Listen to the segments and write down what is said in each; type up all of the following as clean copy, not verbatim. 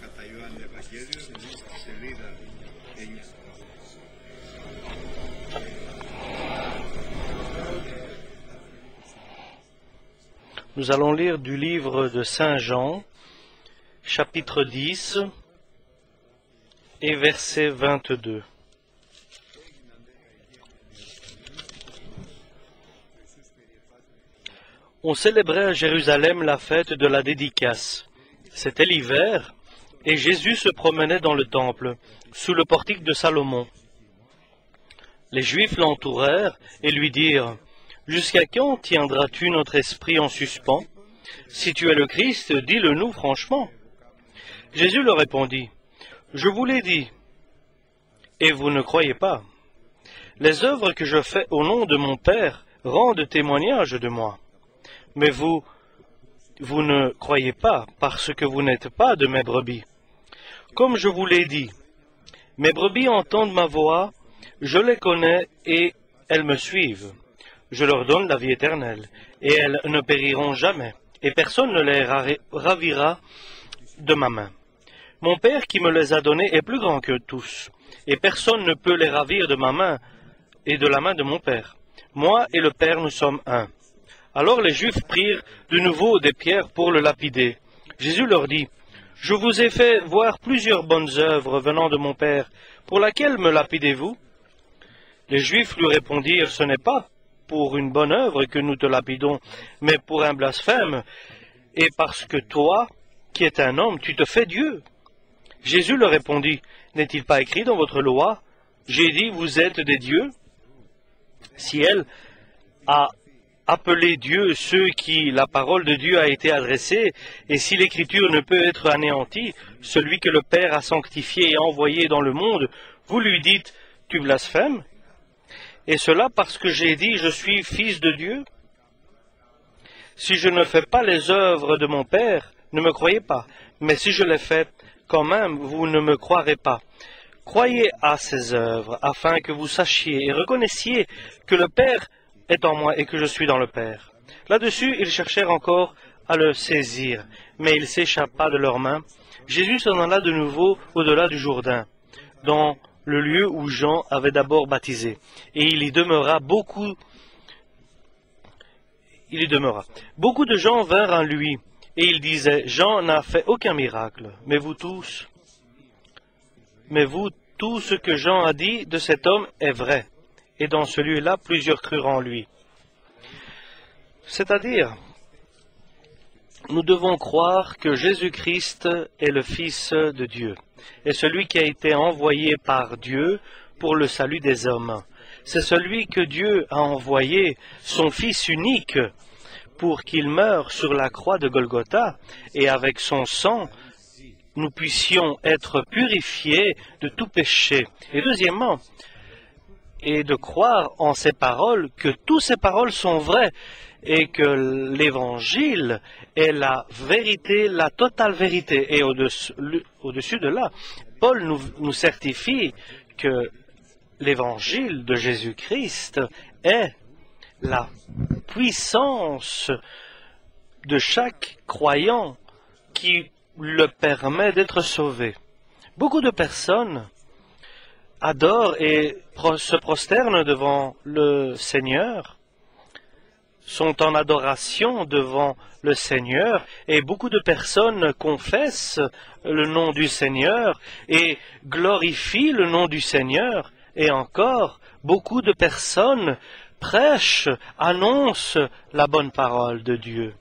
κατά Ιωάννη Ευαγγέλιο, σελίδα 9. Nous allons lire du livre de Saint Jean, chapitre 10 et verset 22. On célébrait à Jérusalem la fête de la dédicace. C'était l'hiver, et Jésus se promenait dans le temple, sous le portique de Salomon. Les Juifs l'entourèrent et lui dirent: « Jusqu'à quand tiendras-tu notre esprit en suspens? Si tu es le Christ, dis-le-nous franchement. » Jésus leur répondit: « Je vous l'ai dit, et vous ne croyez pas. Les œuvres que je fais au nom de mon Père rendent témoignage de moi. Mais vous ne croyez pas, parce que vous n'êtes pas de mes brebis. Comme je vous l'ai dit, mes brebis entendent ma voix, je les connais et elles me suivent. Je leur donne la vie éternelle, et elles ne périront jamais, et personne ne les ravira de ma main. Mon Père qui me les a donnés est plus grand que tous, et personne ne peut les ravir de ma main et de la main de mon Père. Moi et le Père, nous sommes un. » Alors les Juifs prirent de nouveau des pierres pour le lapider. Jésus leur dit: « Je vous ai fait voir plusieurs bonnes œuvres venant de mon Père. Pour laquelle me lapidez-vous » Les Juifs lui répondirent: « Ce n'est pas pour une bonne œuvre que nous te lapidons, mais pour un blasphème, et parce que toi, qui es un homme, tu te fais Dieu. » Jésus leur répondit: « N'est-il pas écrit dans votre loi: j'ai dit, vous êtes des dieux? Si elle a appelé Dieu ceux qui la parole de Dieu a été adressée, et si l'écriture ne peut être anéantie, celui que le Père a sanctifié et envoyé dans le monde, vous lui dites: tu blasphèmes? Et cela parce que j'ai dit: je suis fils de Dieu? Si je ne fais pas les œuvres de mon Père, ne me croyez pas, mais si je les fais quand même, vous ne me croirez pas. Croyez à ces œuvres, afin que vous sachiez et reconnaissiez que le Père est en moi et que je suis dans le Père. » Là-dessus, ils cherchèrent encore à le saisir, mais il s'échappa de leurs mains. Jésus s'en alla de nouveau au-delà du Jourdain, dans le lieu où Jean avait d'abord baptisé, et il y demeura. Beaucoup de gens vinrent à lui, et ils disaient: « Jean n'a fait aucun miracle, mais vous, tout ce que Jean a dit de cet homme est vrai. » Et dans ce lieu-là, plusieurs crurent en lui. C'est-à-dire, nous devons croire que Jésus-Christ est le Fils de Dieu, et celui qui a été envoyé par Dieu pour le salut des hommes. C'est celui que Dieu a envoyé, son Fils unique, pour qu'il meure sur la croix de Golgotha, et avec son sang, nous puissions être purifiés de tout péché. Et deuxièmement, et de croire en ces paroles, que toutes ces paroles sont vraies, et que l'Évangile est la vérité, la totale vérité. Et au-dessus de là, Paul nous certifie que l'Évangile de Jésus-Christ est la puissance de chaque croyant qui le permet d'être sauvé. Beaucoup de personnes adorent et se prosternent devant le Seigneur, sont en adoration devant le Seigneur, et beaucoup de personnes confessent le nom du Seigneur et glorifient le nom du Seigneur, et encore, beaucoup de personnes prêchent, annoncent la bonne parole de Dieu.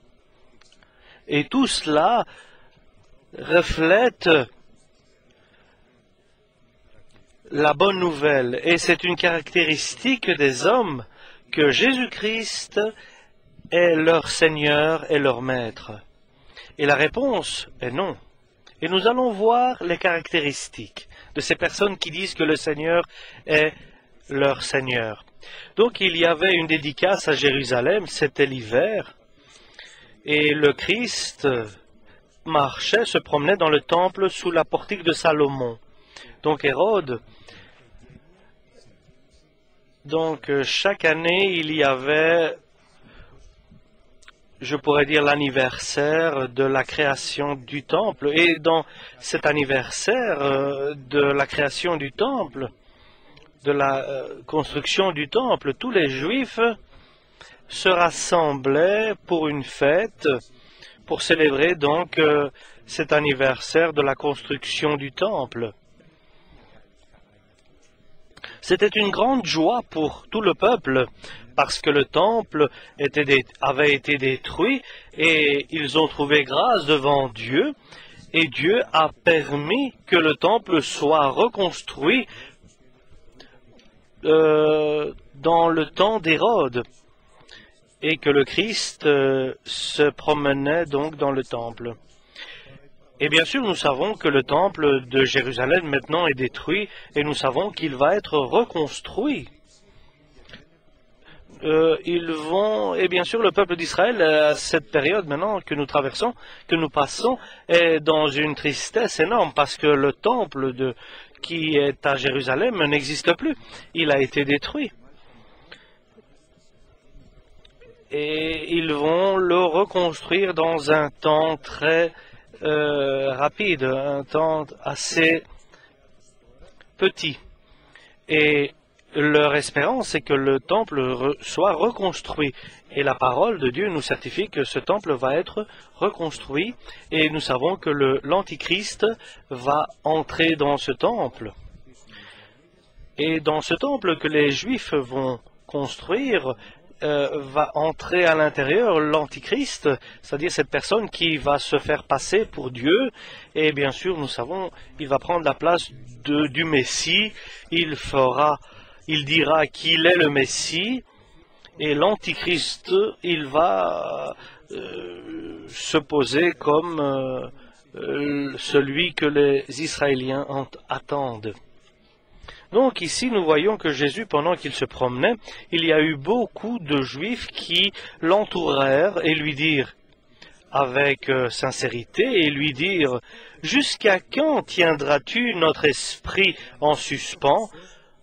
Et tout cela reflète la bonne nouvelle, et c'est une caractéristique des hommes que Jésus-Christ est leur Seigneur et leur Maître. Et la réponse est non. Et nous allons voir les caractéristiques de ces personnes qui disent que le Seigneur est leur Seigneur. Donc il y avait une dédicace à Jérusalem, c'était l'hiver, et le Christ marchait, se promenait dans le temple sous la portique de Salomon. Donc Hérode, chaque année, il y avait je pourrais dire, l'anniversaire de la création du temple. Et dans cet anniversaire de la création du temple, de la construction du temple, tous les Juifs se rassemblaient pour une fête, pour célébrer donc cet anniversaire de la construction du temple. C'était une grande joie pour tout le peuple, parce que le temple avait été détruit et ils ont trouvé grâce devant Dieu, et Dieu a permis que le temple soit reconstruit dans le temps d'Hérode, et que le Christ se promenait donc dans le temple. Et bien sûr, nous savons que le temple de Jérusalem maintenant est détruit, et nous savons qu'il va être reconstruit. Et bien sûr, le peuple d'Israël, à cette période maintenant que nous traversons, que nous passons, est dans une tristesse énorme, parce que le temple qui est à Jérusalem n'existe plus. Il a été détruit. Et ils vont le reconstruire dans un temps très rapide, un temps assez petit. Et leur espérance est que le temple soit reconstruit. Et la parole de Dieu nous certifie que ce temple va être reconstruit. Et nous savons que l'Antichrist va entrer dans ce temple. Et dans ce temple que les Juifs vont construire, va entrer à l'intérieur l'Antichrist, c'est-à-dire cette personne qui va se faire passer pour Dieu, et bien sûr, nous savons, il va prendre la place du Messie, il dira qu'il est le Messie, et l'Antichrist, il va se poser comme celui que les Israéliens attendent. Donc ici, nous voyons que Jésus, pendant qu'il se promenait, il y a eu beaucoup de Juifs qui l'entourèrent et lui dirent, avec sincérité, et lui dirent, « Jusqu'à quand tiendras-tu notre esprit en suspens,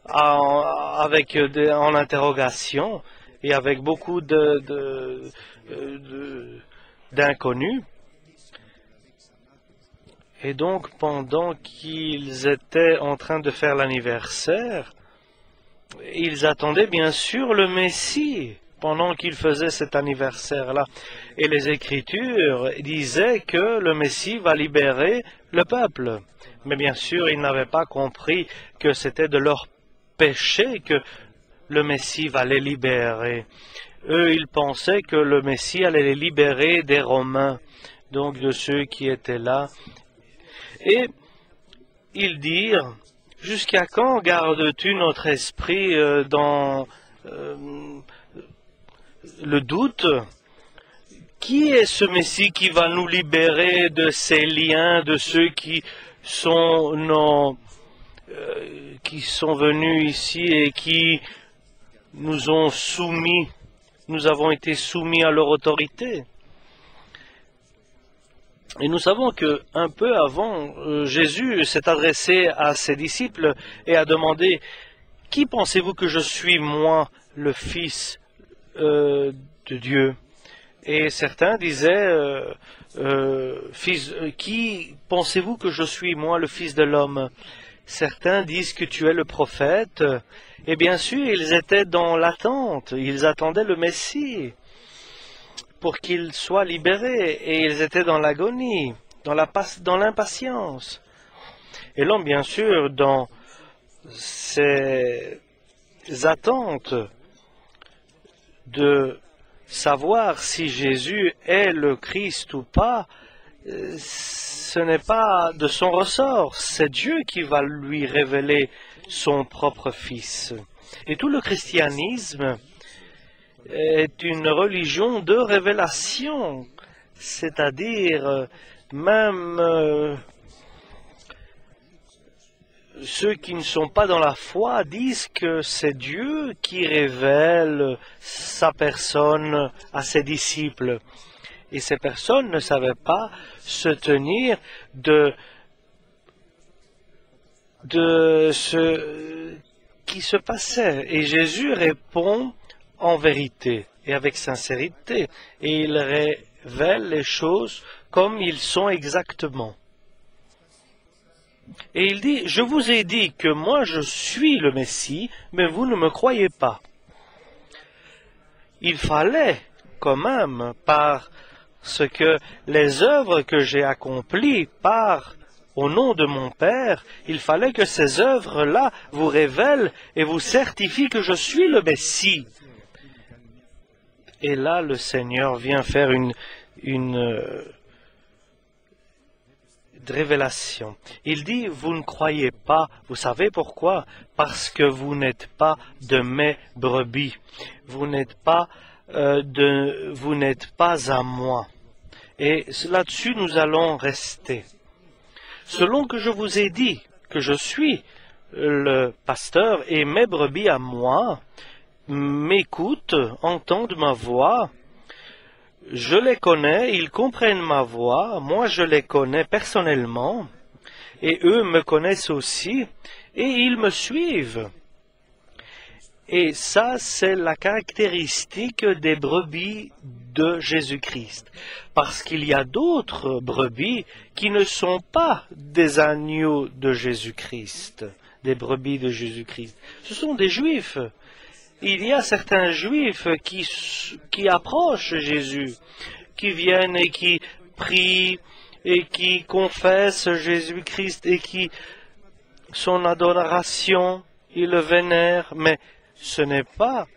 en interrogation, et avec beaucoup d'inconnus ?» Et donc, pendant qu'ils étaient en train de faire l'anniversaire, ils attendaient bien sûr le Messie pendant qu'ils faisaient cet anniversaire-là. Et les Écritures disaient que le Messie va libérer le peuple. Mais bien sûr, ils n'avaient pas compris que c'était de leur péché que le Messie va les libérer. Eux, ils pensaient que le Messie allait les libérer des Romains, donc de ceux qui étaient là. Et ils dirent, « Jusqu'à quand gardes-tu notre esprit dans le doute? Qui est ce Messie qui va nous libérer de ces liens, de ceux qui sont venus ici et qui nous ont soumis, nous avons été soumis à leur autorité ?» Et nous savons que un peu avant, Jésus s'est adressé à ses disciples et a demandé, « Qui pensez-vous que je suis, moi, le Fils de Dieu ?» Et certains disaient, Qui pensez-vous que je suis, moi, le Fils de l'homme ?» Certains disent que tu es le prophète. Et bien sûr, ils étaient dans l'attente, ils attendaient le Messie pour qu'il soit libéré, et ils étaient dans l'agonie, dans l'impatience. Et l'homme, bien sûr, dans ces attentes de savoir si Jésus est le Christ ou pas, ce n'est pas de son ressort, c'est Dieu qui va lui révéler son propre Fils. Et tout le christianisme est une religion de révélation, c'est-à-dire même ceux qui ne sont pas dans la foi disent que c'est Dieu qui révèle sa personne à ses disciples. Et ces personnes ne savaient pas se tenir de ce qui se passait. Et Jésus répond en vérité et avec sincérité, et il révèle les choses comme ils sont exactement. Et il dit, je vous ai dit que moi je suis le Messie, mais vous ne me croyez pas. Il fallait quand même, par ce que les œuvres que j'ai accomplies au nom de mon Père, il fallait que ces œuvres-là vous révèlent et vous certifient que je suis le Messie. Et là, le Seigneur vient faire une révélation. Il dit, vous ne croyez pas, vous savez pourquoi? Parce que vous n'êtes pas de mes brebis. Vous n'êtes pas à moi. Et là-dessus, nous allons rester. Selon que je vous ai dit que je suis le pasteur et mes brebis à moi m'écoutent, entendent ma voix, je les connais, ils comprennent ma voix, moi je les connais personnellement, et eux me connaissent aussi, et ils me suivent. Et ça, c'est la caractéristique des brebis de Jésus-Christ. Parce qu'il y a d'autres brebis qui ne sont pas des agneaux de Jésus-Christ, des brebis de Jésus-Christ. Ce sont des Juifs. Il y a certains Juifs qui approchent Jésus, qui viennent et qui prient et qui confessent Jésus-Christ et qui, son adoration, ils le vénèrent, mais ce n'est pas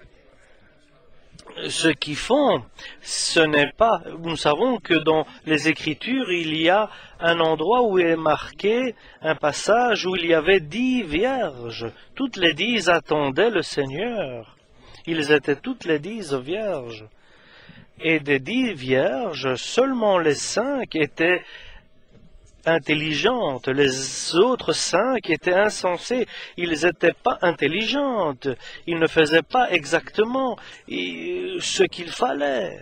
ce qu'ils font, ce n'est pas... Nous savons que dans les Écritures, il y a un endroit où il est marqué, un passage où il y avait 10 vierges. Toutes les 10 attendaient le Seigneur. Ils étaient toutes les 10 vierges. Et des 10 vierges, seulement les 5 étaient intelligentes, les autres 5 étaient insensées, ils n'étaient pas intelligentes, ils ne faisaient pas exactement ce qu'il fallait.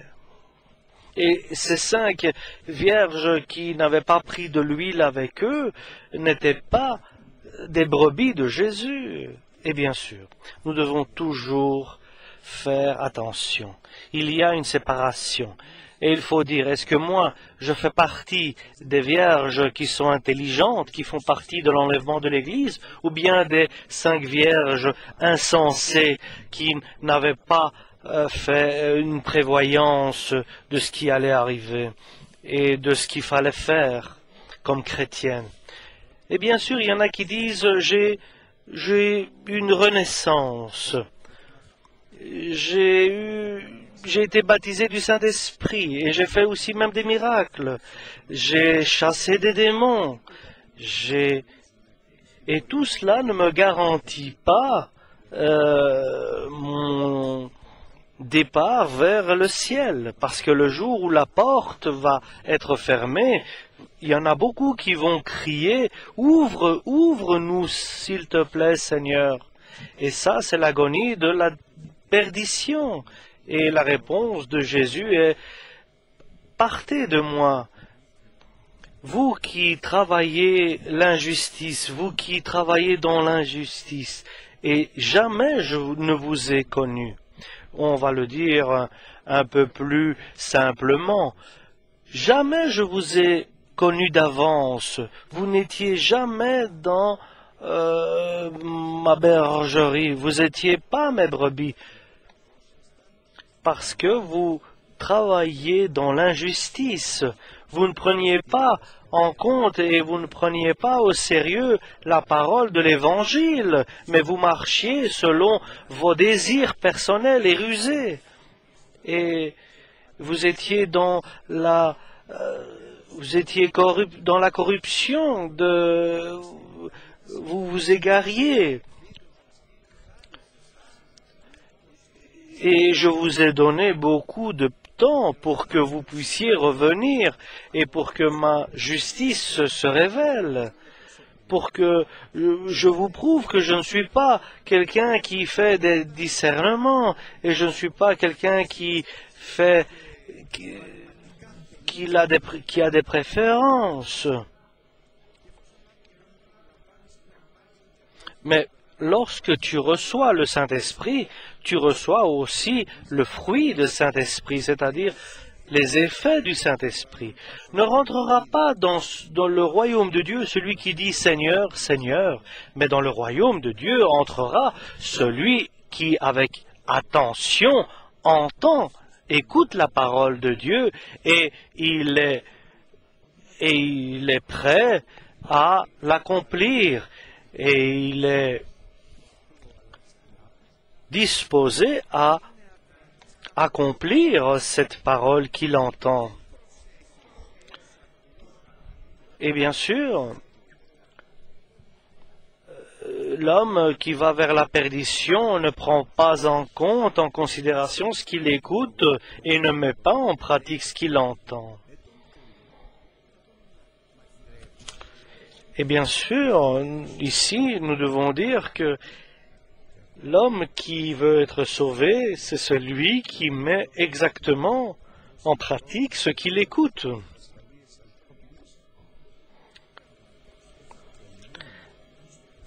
Et ces 5 vierges qui n'avaient pas pris de l'huile avec eux n'étaient pas des brebis de Jésus. Et bien sûr, nous devons toujours faire attention. Il y a une séparation. Et il faut dire, est-ce que moi, je fais partie des vierges qui sont intelligentes, qui font partie de l'enlèvement de l'Église, ou bien des 5 vierges insensées qui n'avaient pas fait une prévoyance de ce qui allait arriver et de ce qu'il fallait faire comme chrétienne? Et bien sûr, il y en a qui disent, j'ai une renaissance. J'ai été baptisé du Saint-Esprit et j'ai fait aussi même des miracles. J'ai chassé des démons. Et tout cela ne me garantit pas mon départ vers le ciel. Parce que le jour où la porte va être fermée, il y en a beaucoup qui vont crier « Ouvre, ouvre-nous, s'il te plaît, Seigneur !» Et ça, c'est l'agonie de la perdition. Et la réponse de Jésus est « Partez de moi, vous qui travaillez l'injustice, vous qui travaillez dans l'injustice, et jamais je ne vous ai connu. » On va le dire un peu plus simplement. Jamais je vous ai connu d'avance. Vous n'étiez jamais dans ma bergerie. Vous n'étiez pas mes brebis. Parce que vous travaillez dans l'injustice. Vous ne preniez pas en compte et vous ne preniez pas au sérieux la parole de l'Évangile, mais vous marchiez selon vos désirs personnels et rusés. Et vous étiez dans la corruption, vous vous égariez. Et je vous ai donné beaucoup de temps pour que vous puissiez revenir et pour que ma justice se révèle, pour que je vous prouve que je ne suis pas quelqu'un qui fait des discernements et je ne suis pas quelqu'un qui a des préférences. Mais lorsque tu reçois le Saint-Esprit, tu reçois aussi le fruit du Saint-Esprit, c'est-à-dire les effets du Saint-Esprit. Ne rentrera pas dans le royaume de Dieu celui qui dit Seigneur, Seigneur, mais dans le royaume de Dieu entrera celui qui, avec attention, entend, écoute la parole de Dieu et il est prêt à l'accomplir et il est disposé à accomplir cette parole qu'il entend. Et bien sûr, l'homme qui va vers la perdition ne prend pas en considération ce qu'il écoute et ne met pas en pratique ce qu'il entend. Et bien sûr, ici, nous devons dire que l'homme qui veut être sauvé, c'est celui qui met exactement en pratique ce qu'il écoute.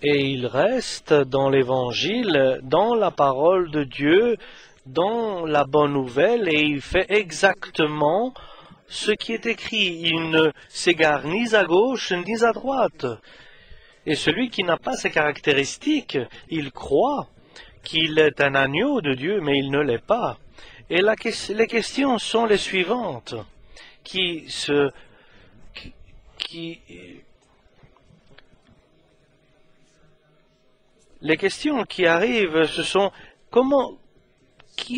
Et il reste dans l'Évangile, dans la parole de Dieu, dans la bonne nouvelle, et il fait exactement ce qui est écrit. Il ne s'égare ni à gauche ni à droite. Et celui qui n'a pas ces caractéristiques, il croit qu'il est un agneau de Dieu, mais il ne l'est pas. Et les questions sont les suivantes, les questions qui arrivent, ce sont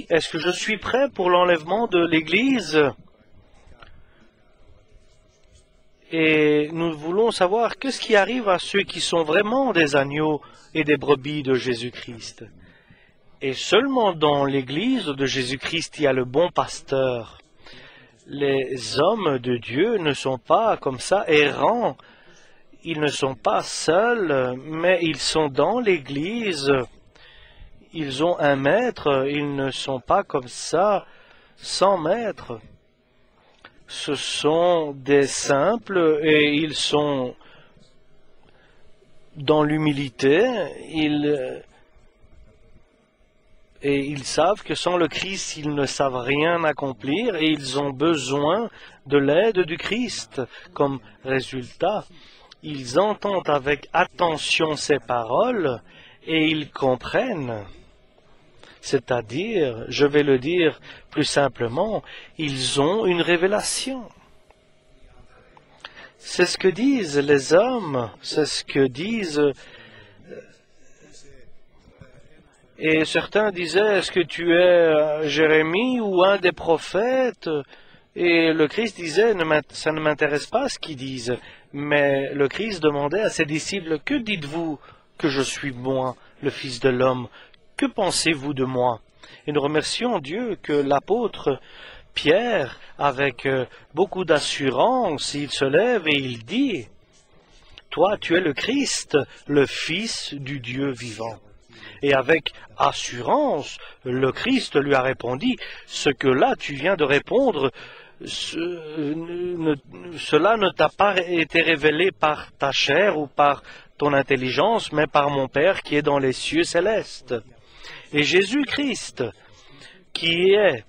est-ce que je suis prêt pour l'enlèvement de l'Église? Et nous voulons savoir qu'est-ce qui arrive à ceux qui sont vraiment des agneaux et des brebis de Jésus-Christ. Et seulement dans l'Église de Jésus-Christ, il y a le bon pasteur. Les hommes de Dieu ne sont pas comme ça errants. Ils ne sont pas seuls, mais ils sont dans l'Église. Ils ont un maître. Ils ne sont pas comme ça sans maître. Ce sont des simples et ils sont dans l'humilité. Et ils savent que sans le Christ, ils ne savent rien accomplir et ils ont besoin de l'aide du Christ. Comme résultat, ils entendent avec attention ces paroles et ils comprennent. C'est-à-dire, je vais le dire plus simplement, ils ont une révélation. C'est ce que disent les hommes, c'est ce que disent. Et certains disaient, est-ce que tu es Jérémie ou un des prophètes? Et le Christ disait, ça ne m'intéresse pas ce qu'ils disent. Mais le Christ demandait à ses disciples, que dites-vous que je suis moi, le Fils de l'homme? Que pensez-vous de moi? Et nous remercions Dieu que l'apôtre Pierre, avec beaucoup d'assurance, il se lève et il dit, toi tu es le Christ, le Fils du Dieu vivant. Et avec assurance, le Christ lui a répondu, ce que là tu viens de répondre, cela ne t'a pas été révélé par ta chair ou par ton intelligence, mais par mon Père qui est dans les cieux célestes. Et Jésus-Christ, qui est...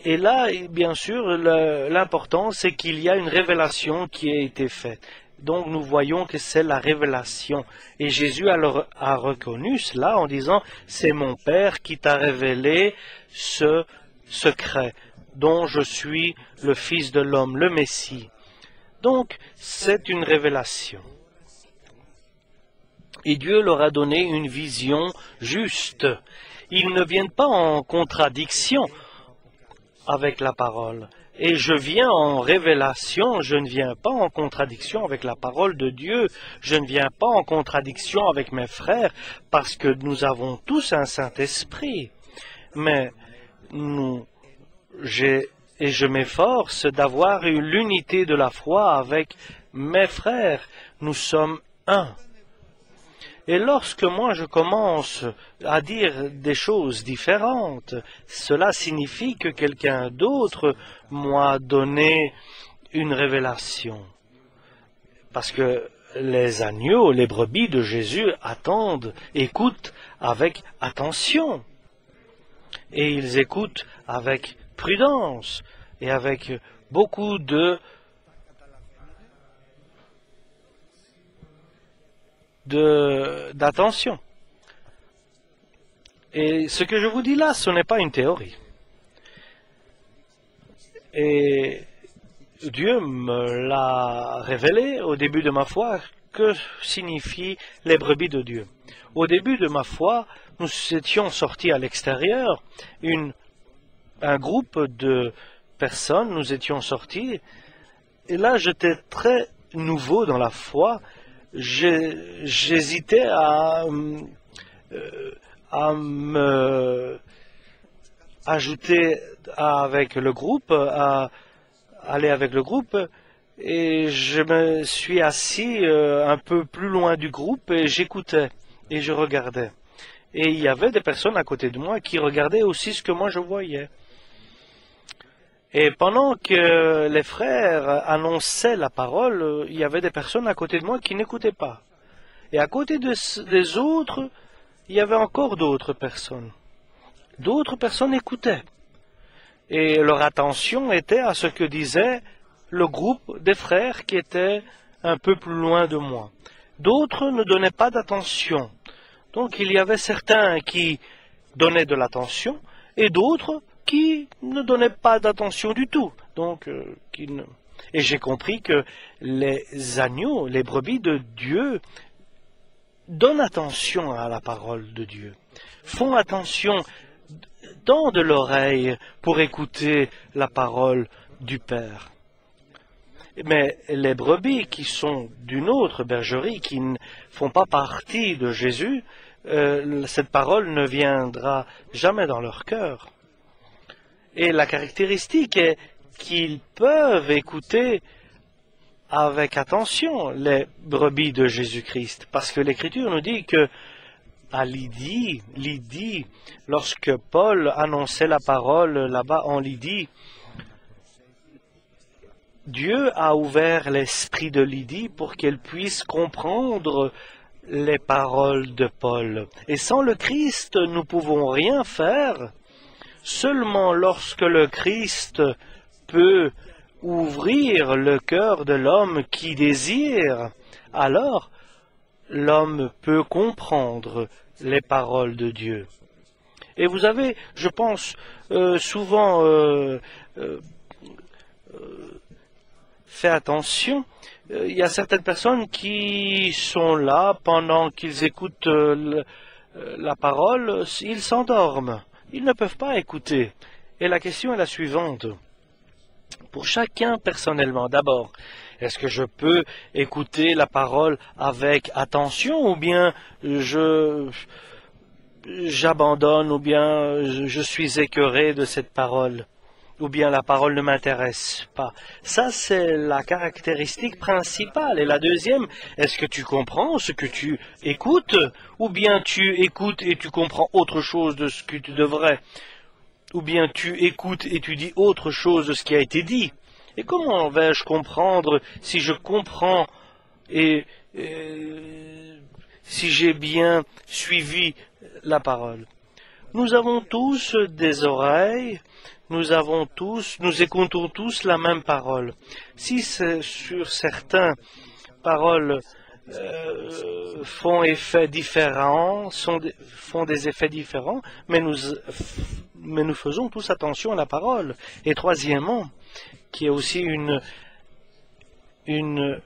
Et là, bien sûr, l'important, c'est qu'il y a une révélation qui a été faite. Donc, nous voyons que c'est la révélation. Et Jésus a reconnu cela en disant, c'est mon Père qui t'a révélé ce secret dont je suis le Fils de l'homme, le Messie. Donc, c'est une révélation. Et Dieu leur a donné une vision juste. Ils ne viennent pas en contradiction avec la parole. Et je viens en révélation, je ne viens pas en contradiction avec la parole de Dieu, je ne viens pas en contradiction avec mes frères, parce que nous avons tous un Saint-Esprit. Mais je m'efforce d'avoir l'unité de la foi avec mes frères. Nous sommes un. Et lorsque moi je commence à dire des choses différentes, cela signifie que quelqu'un d'autre m'a donné une révélation. Parce que les agneaux, les brebis de Jésus attendent, écoutent avec attention. Et ils écoutent avec prudence et avec beaucoup d'attention. Et ce que je vous dis là, ce n'est pas une théorie. Et Dieu me l'a révélé au début de ma foi, que signifient les brebis de Dieu. Au début de ma foi, nous étions sortis à l'extérieur, un groupe de personnes, nous étions sortis, et là j'étais très nouveau dans la foi, j'hésitais à me ajouter avec le groupe, à aller avec le groupe, et je me suis assis un peu plus loin du groupe et j'écoutais et je regardais. Et il y avait des personnes à côté de moi qui regardaient aussi ce que moi je voyais. Et pendant que les frères annonçaient la parole, il y avait des personnes à côté de moi qui n'écoutaient pas. Et à côté des autres, il y avait encore d'autres personnes. D'autres personnes écoutaient. Et leur attention était à ce que disait le groupe des frères qui était un peu plus loin de moi. D'autres ne donnaient pas d'attention. Donc il y avait certains qui donnaient de l'attention et d'autres qui ne donnaient pas d'attention du tout. Donc, Et j'ai compris que les agneaux, les brebis de Dieu, donnent attention à la parole de Dieu, font attention, tendent l'oreille pour écouter la parole du Père. Mais les brebis qui sont d'une autre bergerie, qui ne font pas partie de Jésus, cette parole ne viendra jamais dans leur cœur. Et la caractéristique est qu'ils peuvent écouter avec attention les brebis de Jésus-Christ, parce que l'Écriture nous dit que à Lydie, lorsque Paul annonçait la parole là-bas en Lydie, Dieu a ouvert l'esprit de Lydie pour qu'elle puisse comprendre les paroles de Paul. Et sans le Christ, nous ne pouvons rien faire. Seulement lorsque le Christ peut ouvrir le cœur de l'homme qui désire, alors l'homme peut comprendre les paroles de Dieu. Et vous avez, je pense, souvent fait attention. Il y a certaines personnes qui sont là pendant qu'ils écoutent la parole, ils s'endorment. Ils ne peuvent pas écouter. Et la question est la suivante. Pour chacun personnellement, d'abord, est-ce que je peux écouter la parole avec attention ou bien j'abandonne ou bien je suis écœuré de cette parole ou bien la parole ne m'intéresse pas. Ça, c'est la caractéristique principale. Et la deuxième, est-ce que tu comprends ce que tu écoutes ou bien tu écoutes et tu comprends autre chose de ce que tu devrais, ou bien tu écoutes et tu dis autre chose de ce qui a été dit. Et comment vais-je comprendre si je comprends et si j'ai bien suivi la parole? Nous avons tous des oreilles, nous écoutons tous la même parole. Si sur certaines paroles font effet différent, font des effets différents, mais nous faisons tous attention à la parole. Et troisièmement, qui est aussi une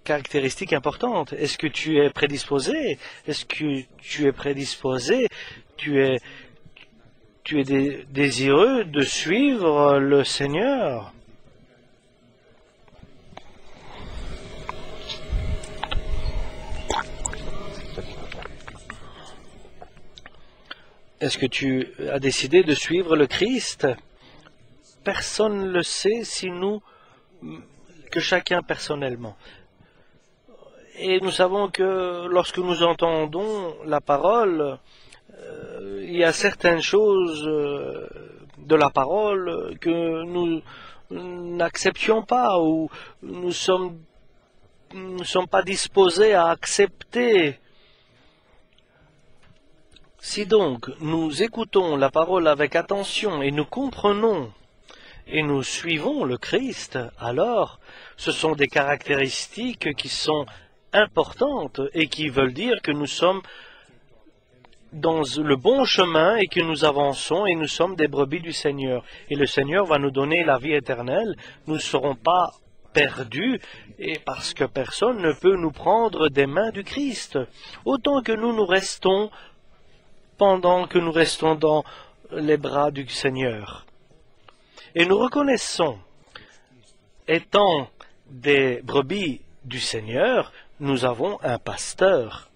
caractéristique importante, est-ce que tu es prédisposé? Est-ce que tu es prédisposé? Tu es désireux de suivre le Seigneur? Est-ce que tu as décidé de suivre le Christ? Personne ne le sait, que chacun personnellement. Et nous savons que lorsque nous entendons la parole, il y a certaines choses de la parole que nous n'acceptions pas, ou nous sommes ne sommes pas disposés à accepter. Si donc nous écoutons la parole avec attention et nous comprenons et nous suivons le Christ, alors ce sont des caractéristiques qui sont importantes et qui veulent dire que nous sommes dans le bon chemin et que nous avançons et nous sommes des brebis du Seigneur. Et le Seigneur va nous donner la vie éternelle. Nous ne serons pas perdus et parce que personne ne peut nous prendre des mains du Christ. Autant que nous restons pendant que nous restons dans les bras du Seigneur. Et nous reconnaissons, étant des brebis du Seigneur, nous avons un pasteur.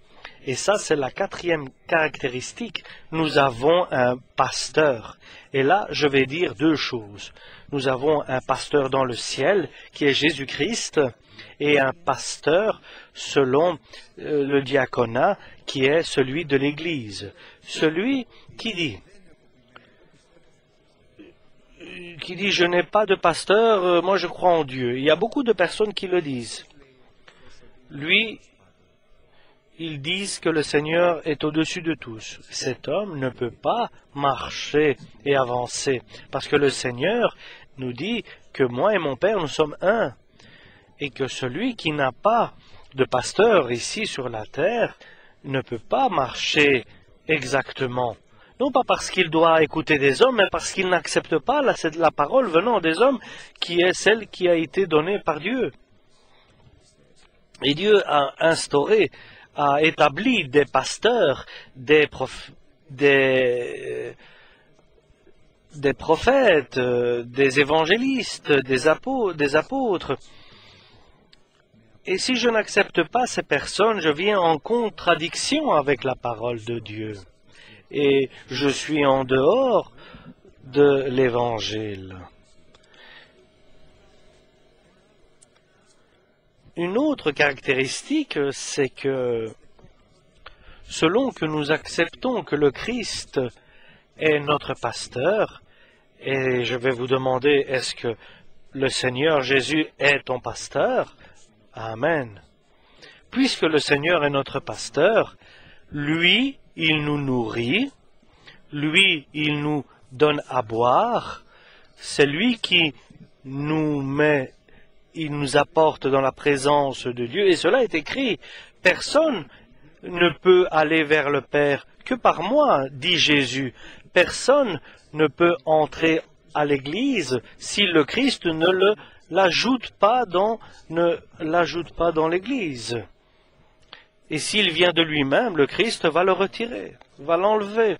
Et ça, c'est la quatrième caractéristique. Nous avons un pasteur. Et là, je vais dire deux choses. Nous avons un pasteur dans le ciel, qui est Jésus-Christ, et un pasteur selon le diaconat, qui est celui de l'Église. Celui qui dit, je n'ai pas de pasteur, moi je crois en Dieu. Il y a beaucoup de personnes qui le disent. Lui, ils disent que le Seigneur est au-dessus de tous. Cet homme ne peut pas marcher et avancer, parce que le Seigneur nous dit que moi et mon Père, nous sommes un, et que celui qui n'a pas de pasteur ici sur la terre ne peut pas marcher exactement. Non pas parce qu'il doit écouter des hommes, mais parce qu'il n'accepte pas la parole venant des hommes, qui est celle qui a été donnée par Dieu. Et Dieu a instauré, a établi des pasteurs, des prophètes, des évangélistes, des apôtres. Et si je n'accepte pas ces personnes, je viens en contradiction avec la parole de Dieu. Et je suis en dehors de l'Évangile. Une autre caractéristique, c'est que selon que nous acceptons que le Christ est notre pasteur, et je vais vous demander, est-ce que le Seigneur Jésus est ton pasteur? Amen. Puisque le Seigneur est notre pasteur, lui, il nous nourrit, lui, il nous donne à boire, c'est lui qui nous met, il nous apporte dans la présence de Dieu, et cela est écrit. Personne ne peut aller vers le Père que par moi, dit Jésus. Personne ne peut entrer à l'Église si le Christ ne l'ajoute pas dans l'Église. Et s'il vient de lui-même, le Christ va le retirer, va l'enlever.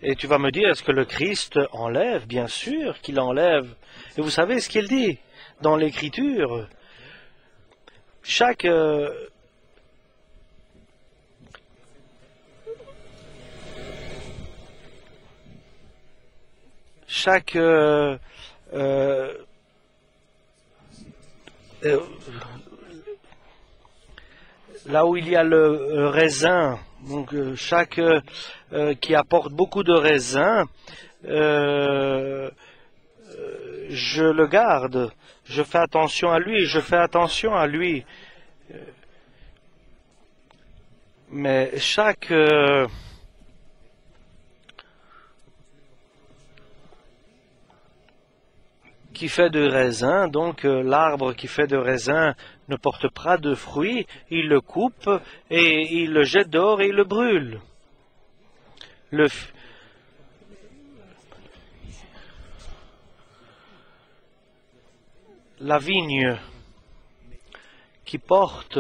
Et tu vas me dire, est-ce que le Christ enlève? Bien sûr qu'il enlève. Et vous savez ce qu'il dit dans l'Écriture? Chaque là où il y a le raisin, donc chaque qui apporte beaucoup de raisin, je le garde, je fais attention à lui, mais chaque qui fait de raisin, donc l'arbre qui fait de raisin ne porte pas de fruits, il le coupe et il le jette dehors et il le brûle. La vigne qui porte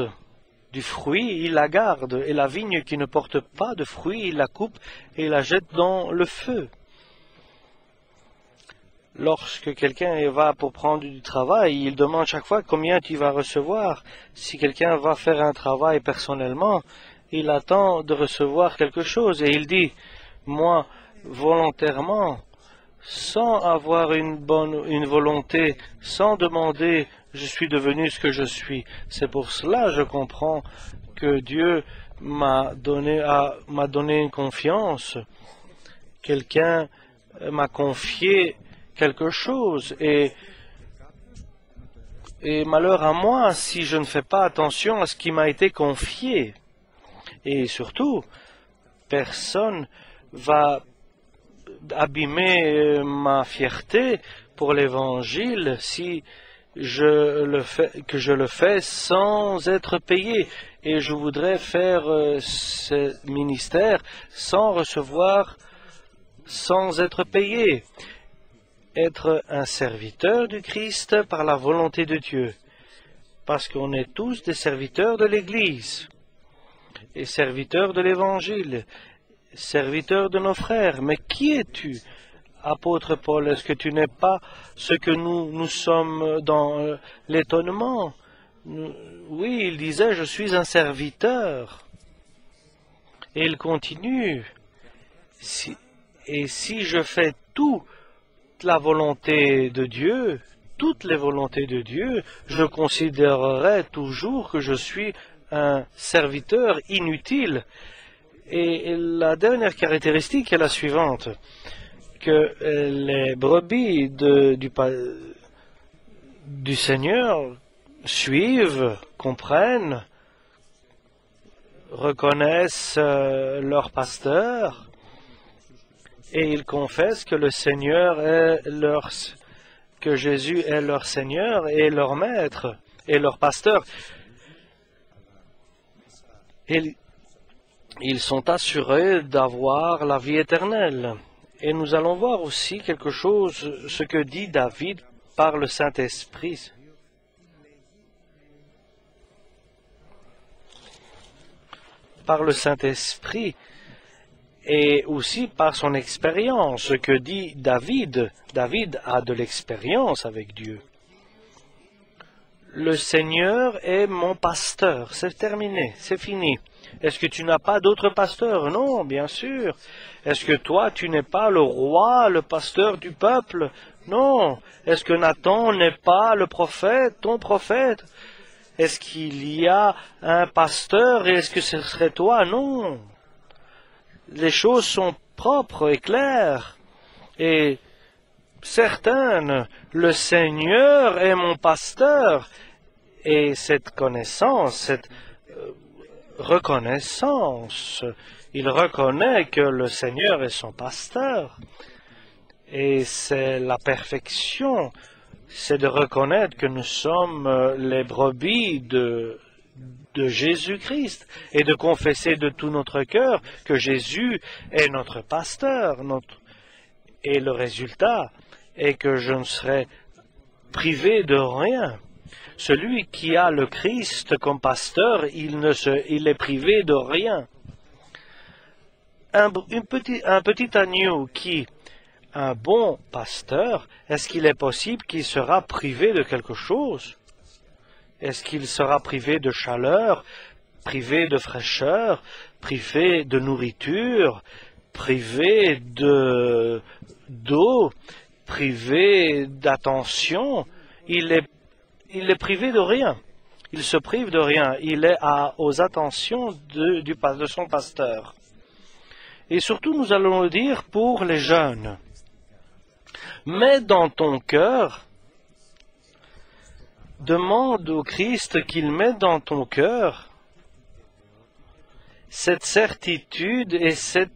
du fruit, il la garde, et la vigne qui ne porte pas de fruit, il la coupe et la jette dans le feu. Lorsque quelqu'un va pour prendre du travail, il demande chaque fois combien tu vas recevoir. Si quelqu'un va faire un travail personnellement, il attend de recevoir quelque chose et il dit, moi, volontairement, sans avoir une volonté, sans demander, je suis devenu ce que je suis. C'est pour cela je comprends que Dieu m'a donné une confiance. Quelqu'un m'a confié quelque chose et Et malheur à moi si je ne fais pas attention à ce qui m'a été confié. Et surtout, personne va abîmer ma fierté pour l'Évangile si que je le fais sans être payé. Et je voudrais faire ce ministère sans recevoir, sans être payé. Être un serviteur du Christ par la volonté de Dieu. Parce qu'on est tous des serviteurs de l'Église et serviteurs de l'Évangile, serviteurs de nos frères. Mais qui es-tu, apôtre Paul? Est-ce que tu n'es pas ce que nous sommes dans l'étonnement? Oui, il disait, je suis un serviteur. Et il continue. Et si je fais toute la volonté de Dieu, toutes les volontés de Dieu, je considérerai toujours que je suis un serviteur inutile. Et la dernière caractéristique est la suivante, que les brebis du Seigneur suivent, comprennent, reconnaissent leur pasteur, et ils confessent que le Seigneur est que Jésus est leur Seigneur et leur Maître et leur pasteur. Et ils sont assurés d'avoir la vie éternelle. Et nous allons voir aussi quelque chose, ce que dit David par le Saint-Esprit. Par le Saint-Esprit et aussi par son expérience. Ce que dit David, David a de l'expérience avec Dieu. Le Seigneur est mon pasteur. C'est terminé, c'est fini. Est-ce que tu n'as pas d'autre pasteur? Non, bien sûr. Est-ce que toi, tu n'es pas le roi, le pasteur du peuple? Non. Est-ce que Nathan n'est pas le prophète, ton prophète? Est-ce qu'il y a un pasteur et est-ce que ce serait toi? Non. Les choses sont propres et claires et certaines. Le Seigneur est mon pasteur. Et cette connaissance, cette reconnaissance, il reconnaît que le Seigneur est son pasteur. Et c'est la perfection, c'est de reconnaître que nous sommes les brebis de Jésus-Christ et de confesser de tout notre cœur que Jésus est notre pasteur. Et le résultat est que je ne serai privé de rien. Celui qui a le Christ comme pasteur, il est privé de rien. Un petit agneau un bon pasteur, est-ce qu'il est possible qu'il sera privé de quelque chose? Est-ce qu'il sera privé de chaleur, privé de fraîcheur, privé de nourriture, privé d'eau, privé d'attention? Il est privé de rien. Il se prive de rien. Il est aux attentions de son pasteur. Et surtout, nous allons le dire pour les jeunes. Mets dans ton cœur, demande au Christ qu'il mette dans ton cœur cette certitude et cette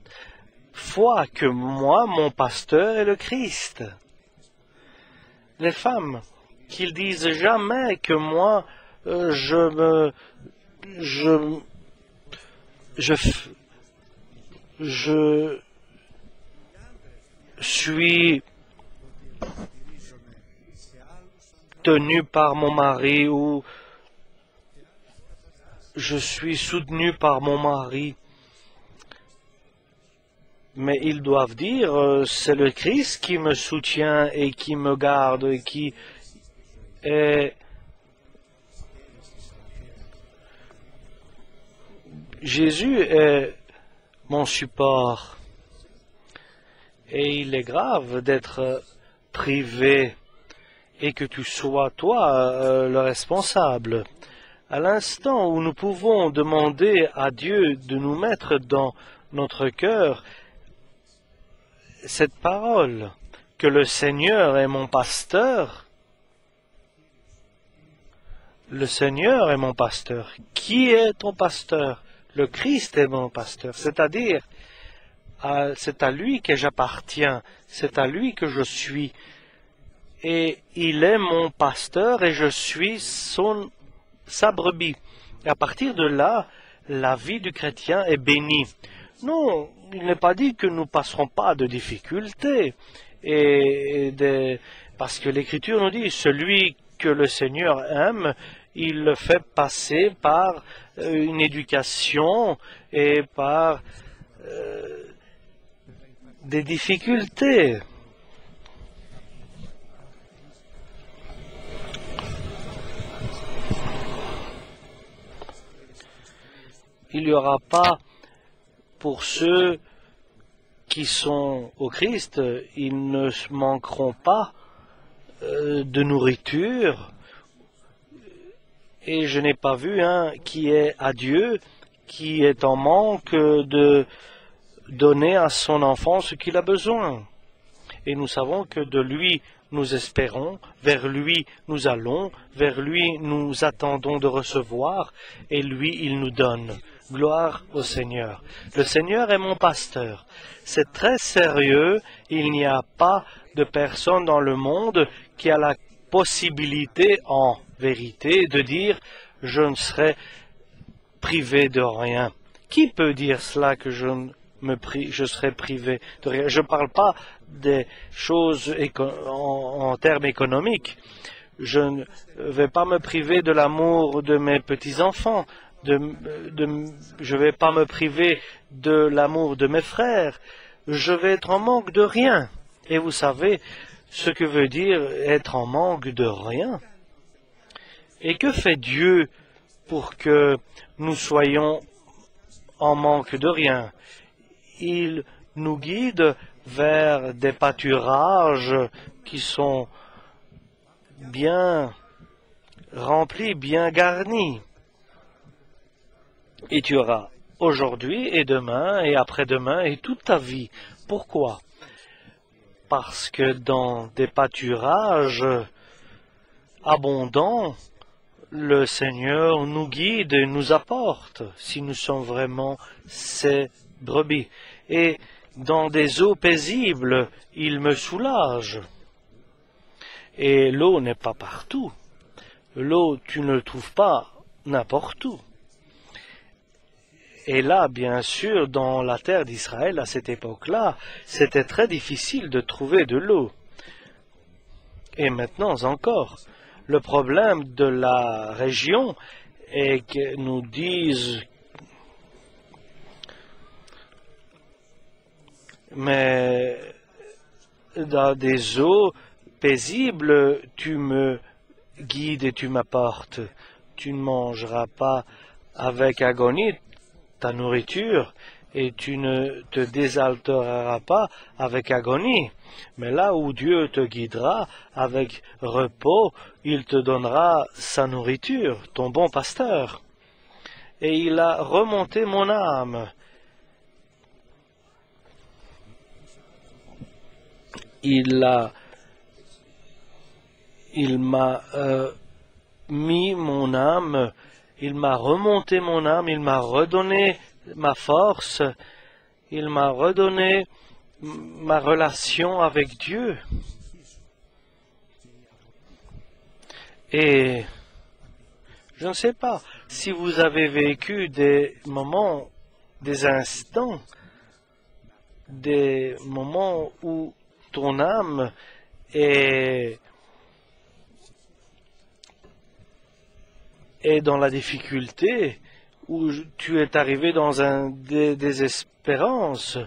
foi que moi, mon pasteur, est le Christ. Les femmes, qu'ils disent jamais que moi, je suis tenu par mon mari ou je suis soutenu par mon mari. Mais ils doivent dire, c'est le Christ qui me soutient et qui me garde et qui est... Jésus est mon support. Et il est grave d'être privé et que tu sois, toi, le responsable. À l'instant où nous pouvons demander à Dieu de nous mettre dans notre cœur cette parole, que le Seigneur est mon pasteur, Le Seigneur est mon pasteur. Qui est ton pasteur? Le Christ est mon pasteur, c'est-à-dire, c'est à lui que j'appartiens, c'est à lui que je suis. Et il est mon pasteur et je suis sa brebis. Et à partir de là, la vie du chrétien est bénie. Non, il n'est pas dit que nous passerons pas de difficultés. Parce que l'Écriture nous dit, celui que le Seigneur aime, il le fait passer par une éducation et par des difficultés. Il n'y aura pas, pour ceux qui sont au Christ, ils ne manqueront pas de nourriture. Et je n'ai pas vu un qui est à Dieu, qui est en manque de donner à son enfant ce qu'il a besoin. Et nous savons que de lui nous espérons, vers lui nous allons, vers lui nous attendons de recevoir, et lui il nous donne. Gloire au Seigneur. Le Seigneur est mon pasteur. C'est très sérieux, il n'y a pas de personne dans le monde qui a la possibilité en vérité de dire « je ne serai privé de rien ». Qui peut dire cela que je serai privé de rien? Je ne parle pas des choses en termes économiques. Je ne vais pas me priver de l'amour de mes petits-enfants. Je ne vais pas me priver de l'amour de mes frères. Je vais être en manque de rien. Et vous savez ce que veut dire être en manque de rien. Et que fait Dieu pour que nous soyons en manque de rien? Il nous guide vers des pâturages qui sont bien remplis, bien garnis. Et tu auras aujourd'hui et demain et après-demain et toute ta vie. Pourquoi? Parce que dans des pâturages abondants, le Seigneur nous guide et nous apporte, si nous sommes vraiment ses brebis. Et dans des eaux paisibles, il me soulage. Et l'eau n'est pas partout. L'eau, tu ne le trouves pas n'importe où. Et là, bien sûr, dans la terre d'Israël, à cette époque-là, c'était très difficile de trouver de l'eau. Et maintenant encore, le problème de la région est que nous disent mais dans des eaux paisibles, tu me guides et tu m'apportes. Tu ne mangeras pas avec agonie ta nourriture et tu ne te désaltéreras pas avec agonie. Mais là où Dieu te guidera avec repos, il te donnera sa nourriture, ton bon pasteur. Et il a remonté mon âme. Il m'a mis mon âme, il m'a remonté mon âme, il m'a redonné ma force, il m'a redonné ma relation avec Dieu. Et je ne sais pas si vous avez vécu des moments, des instants, des moments où ton âme est dans la difficulté, où tu es arrivé dans un désespérance,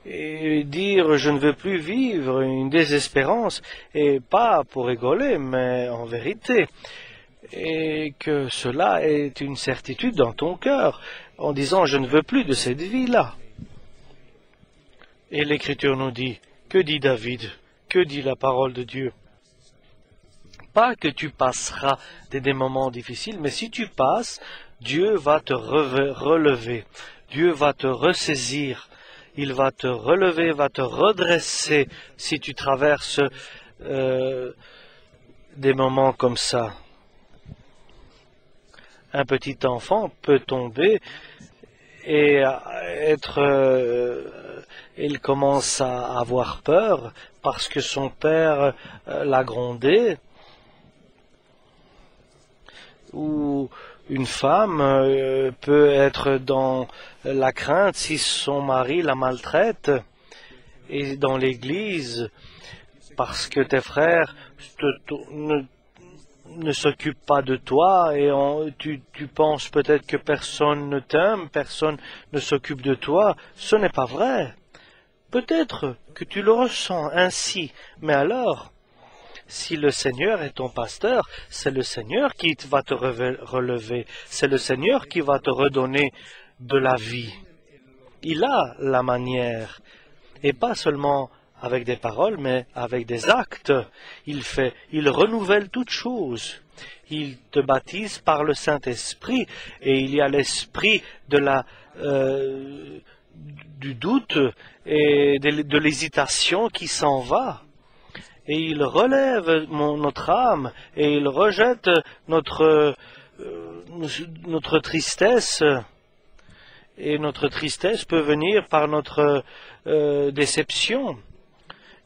et dire je ne veux plus vivre, une désespérance, et pas pour rigoler, mais en vérité, et que cela est une certitude dans ton cœur, en disant je ne veux plus de cette vie-là. Et l'Écriture nous dit, que dit David? Que dit la parole de Dieu? Pas que tu passeras des moments difficiles, mais si tu passes, Dieu va te relever. Dieu va te ressaisir. Il va te relever, va te redresser si tu traverses des moments comme ça. Un petit enfant peut tomber et il commence à avoir peur parce que son père l'a grondé, ou une femme peut être dans la crainte si son mari la maltraite, et dans l'église, parce que tes frères ne s'occupent pas de toi, et tu penses peut-être que personne ne t'aime, personne ne s'occupe de toi. Ce n'est pas vrai. Peut-être que tu le ressens ainsi, mais alors, si le Seigneur est ton pasteur, c'est le Seigneur qui va te relever, c'est le Seigneur qui va te redonner de la vie. Il a la manière, et pas seulement avec des paroles, mais avec des actes. Il renouvelle toutes choses. Il te baptise par le Saint-Esprit, et il y a l'esprit du doute et de l'hésitation qui s'en va. Et il relève notre âme, et il rejette notre tristesse. Et notre tristesse peut venir par notre déception.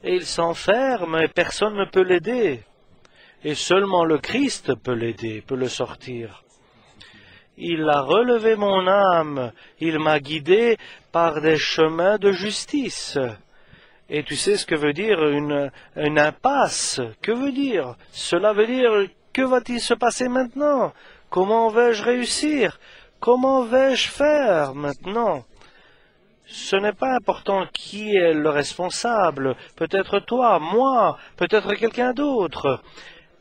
Et il s'enferme et personne ne peut l'aider. Et seulement le Christ peut l'aider, peut le sortir. Il a relevé mon âme, il m'a guidé par des chemins de justice. Et tu sais ce que veut dire une impasse? Que veut dire? Cela veut dire, que va-t-il se passer maintenant? Comment vais-je réussir? Comment vais-je faire maintenant? Ce n'est pas important qui est le responsable, peut-être toi, moi, peut-être quelqu'un d'autre,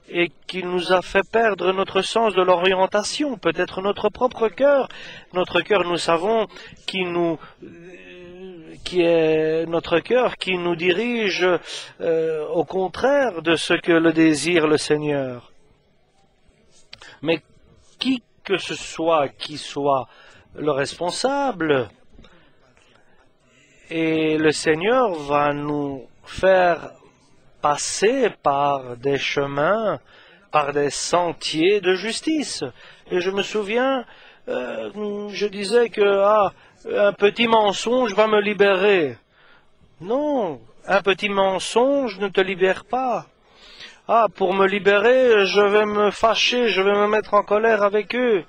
et qui nous a fait perdre notre sens de l'orientation, peut-être notre propre cœur. Notre cœur, nous savons, qui est notre cœur qui nous dirige au contraire de ce que le désire le Seigneur. Mais qui que ce soit qui soit le responsable, et le Seigneur va nous faire passer par des chemins, par des sentiers de justice. Et je me souviens, je disais que un petit mensonge va me libérer. Non, un petit mensonge ne te libère pas. Pour me libérer, je vais me fâcher, je vais me mettre en colère avec eux.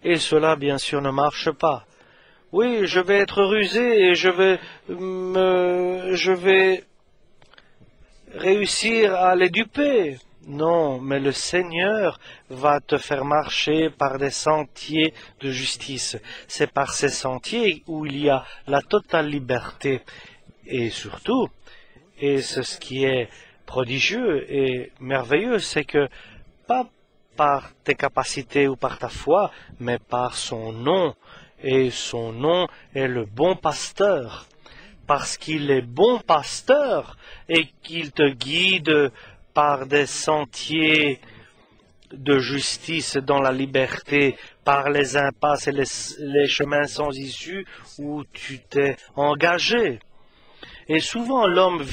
Et cela, bien sûr, ne marche pas. Oui, je vais être rusé et je vais réussir à les duper. Non, mais le Seigneur va te faire marcher par des sentiers de justice. C'est par ces sentiers où il y a la totale liberté. Et surtout, et c'est ce qui est prodigieux et merveilleux, c'est que pas par tes capacités ou par ta foi, mais par son nom. Et son nom est le bon pasteur. Parce qu'il est bon pasteur et qu'il te guide par des sentiers de justice dans la liberté, par les impasses et les chemins sans issue où tu t'es engagé. Et souvent l'homme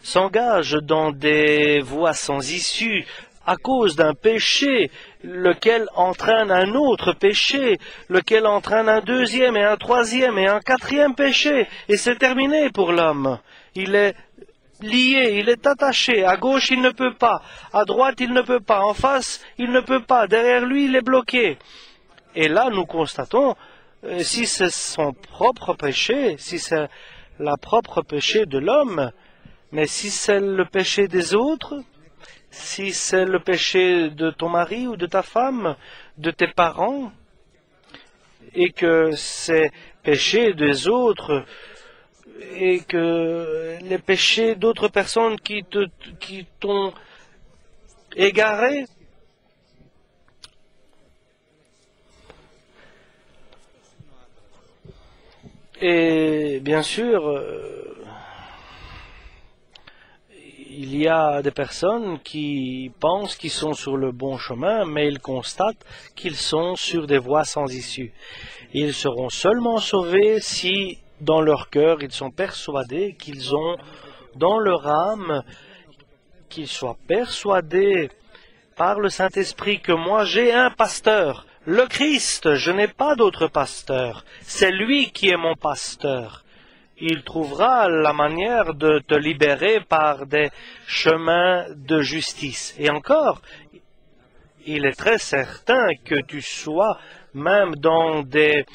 s'engage dans des voies sans issue, à cause d'un péché, lequel entraîne un autre péché, lequel entraîne un deuxième et un troisième et un quatrième péché, et c'est terminé pour l'homme. Il est lié, il est attaché, à gauche il ne peut pas, à droite il ne peut pas, en face il ne peut pas, derrière lui il est bloqué. Et là nous constatons, si c'est son propre péché, si c'est la propre péché de l'homme, mais si c'est le péché des autres, si c'est le péché de ton mari ou de ta femme, de tes parents, et que c'est péché des autres, et que les péchés d'autres personnes qui t'ont égaré, et bien sûr, il y a des personnes qui pensent qu'ils sont sur le bon chemin, mais ils constatent qu'ils sont sur des voies sans issue. Ils seront seulement sauvés si dans leur cœur, ils sont persuadés qu'ils ont dans leur âme, qu'ils soient persuadés par le Saint-Esprit que moi j'ai un pasteur, le Christ, je n'ai pas d'autre pasteur, c'est lui qui est mon pasteur. Il trouvera la manière de te libérer par des chemins de justice. Et encore, il est très certain que tu sois même dans des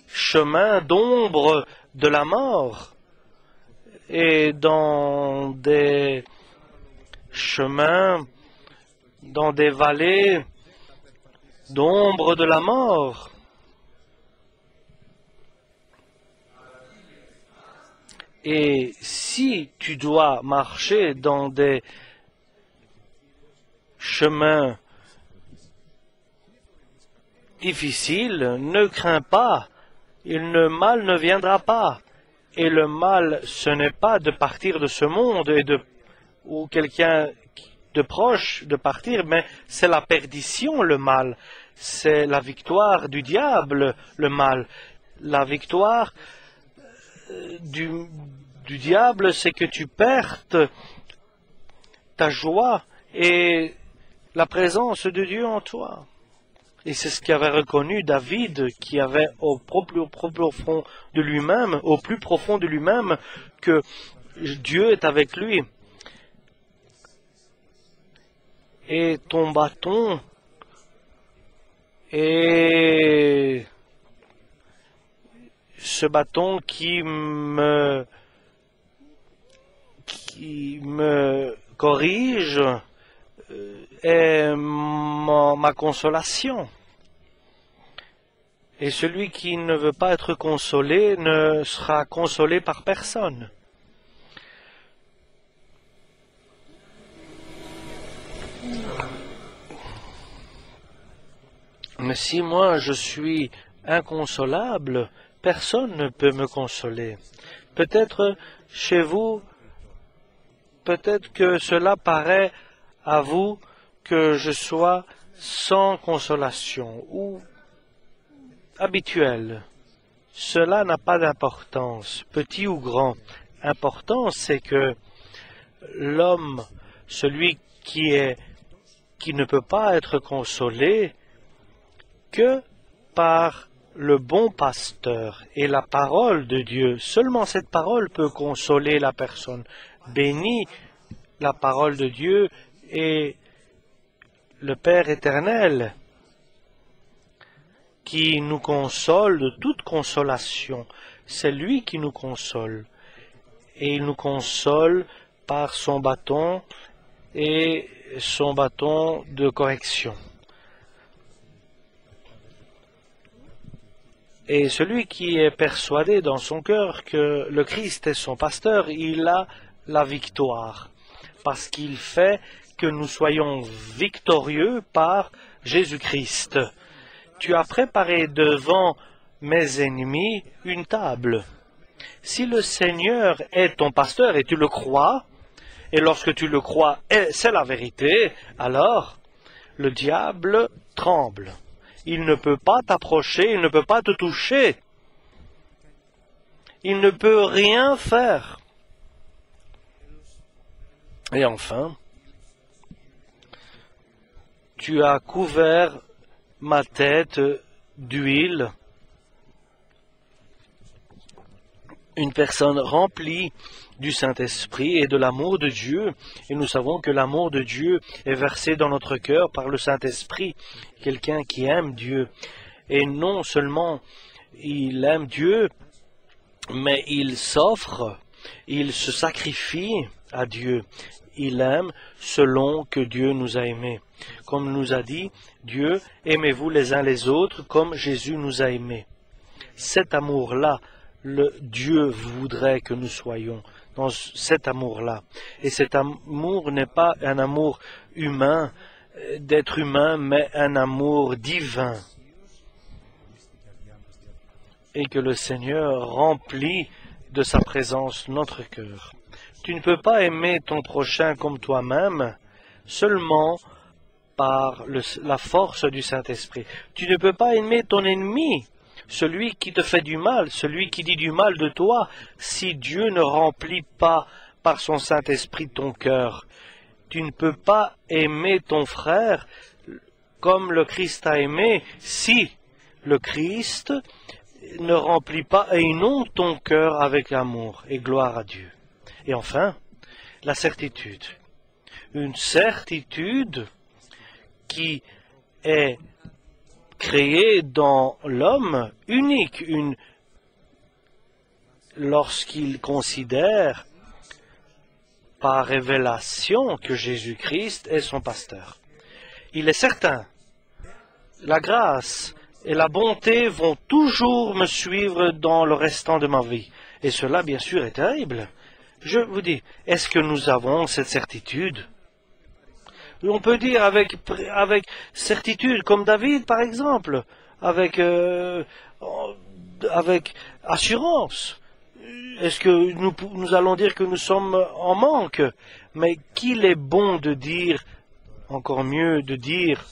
chemins d'ombre de la mort et dans des chemins, dans des vallées d'ombre de la mort. Et si tu dois marcher dans des chemins difficiles, ne crains pas, le mal ne viendra pas. Et le mal, ce n'est pas de partir de ce monde ou quelqu'un de proche de partir, mais c'est la perdition, le mal. C'est la victoire du diable, le mal. La victoire du diable, c'est que tu perdes ta joie et la présence de Dieu en toi. Et c'est ce qu'avait reconnu David, qui avait au plus profond de lui-même, que Dieu est avec lui. Et ton bâton et ce bâton qui me corrige est ma consolation. Et celui qui ne veut pas être consolé ne sera consolé par personne. Mais si moi je suis inconsolable, personne ne peut me consoler. Peut-être chez vous, peut-être que cela paraît à vous que je sois sans consolation ou habituel. Cela n'a pas d'importance, petit ou grand. Important, c'est que l'homme, celui qui ne peut pas être consolé que par le bon pasteur et la parole de Dieu. Seulement cette parole peut consoler la personne. Bénis la parole de Dieu et le Père éternel qui nous console de toute consolation. C'est lui qui nous console. Et il nous console par son bâton et son bâton de correction. Et celui qui est persuadé dans son cœur que le Christ est son pasteur, il a la victoire, parce qu'il fait que nous soyons victorieux par Jésus-Christ. Tu as préparé devant mes ennemis une table. Si le Seigneur est ton pasteur et tu le crois, et lorsque tu le crois, c'est la vérité, alors le diable tremble. Il ne peut pas t'approcher, il ne peut pas te toucher. Il ne peut rien faire. Et enfin, tu as couvert ma tête d'huile. Une personne remplie du Saint-Esprit et de l'amour de Dieu, et nous savons que l'amour de Dieu est versé dans notre cœur par le Saint-Esprit, quelqu'un qui aime Dieu, et non seulement il aime Dieu, mais il s'offre, il se sacrifie à Dieu, il aime selon que Dieu nous a aimés. Comme nous a dit Dieu, aimez-vous les uns les autres comme Jésus nous a aimés. Cet amour-là, le Dieu voudrait que nous soyons dans cet amour-là. Et cet amour n'est pas un amour humain, d'être humain, mais un amour divin. Et que le Seigneur remplit de sa présence notre cœur. Tu ne peux pas aimer ton prochain comme toi-même seulement par la force du Saint-Esprit. Tu ne peux pas aimer ton ennemi celui qui te fait du mal, celui qui dit du mal de toi, si Dieu ne remplit pas par son Saint-Esprit ton cœur, tu ne peux pas aimer ton frère comme le Christ a aimé si le Christ ne remplit pas et inonde ton cœur avec amour et gloire à Dieu. Et enfin, la certitude. Une certitude qui est créée dans l'homme unique, lorsqu'il considère par révélation que Jésus-Christ est son pasteur. Il est certain, la grâce et la bonté vont toujours me suivre dans le restant de ma vie. Et cela, bien sûr, est terrible. Je vous dis, est-ce que nous avons cette certitude? On peut dire avec certitude, comme David, par exemple, avec assurance. Est-ce que nous allons dire que nous sommes en manque? Mais qu'il est bon de dire, encore mieux de dire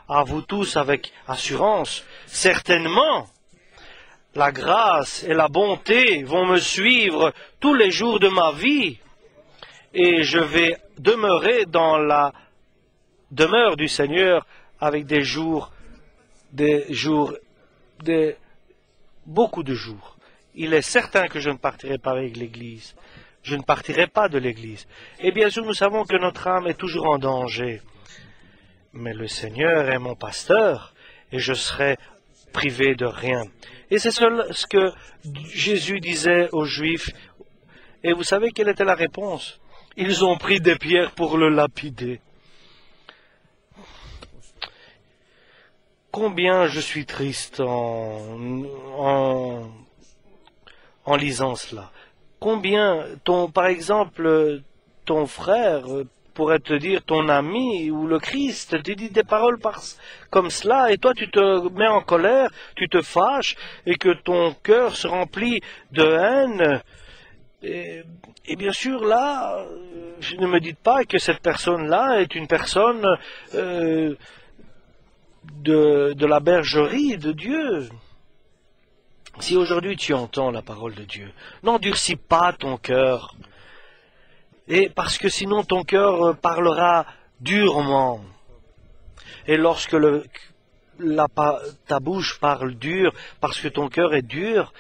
à vous tous avec assurance, certainement, la grâce et la bonté vont me suivre tous les jours de ma vie et je vais demeurer dans la demeure du Seigneur avec beaucoup de jours. Il est certain que je ne partirai pas avec l'Église. Je ne partirai pas de l'Église. Et bien sûr, nous savons que notre âme est toujours en danger. Mais le Seigneur est mon pasteur et je serai privé de rien. Et c'est ce que Jésus disait aux Juifs. Et vous savez quelle était la réponse? Ils ont pris des pierres pour le lapider. Combien je suis triste en lisant cela. Combien, par exemple, ton frère pourrait te dire, ton ami ou le Christ te dit des paroles comme cela, et toi tu te mets en colère, tu te fâches, et que ton cœur se remplit de haine. Et bien sûr, là, ne me dites pas que cette personne-là est une personne de la bergerie de Dieu. Si aujourd'hui tu entends la parole de Dieu, n'endurcis pas ton cœur. Et parce que sinon ton cœur parlera durement. Et lorsque ta bouche parle dur, parce que ton cœur est dur,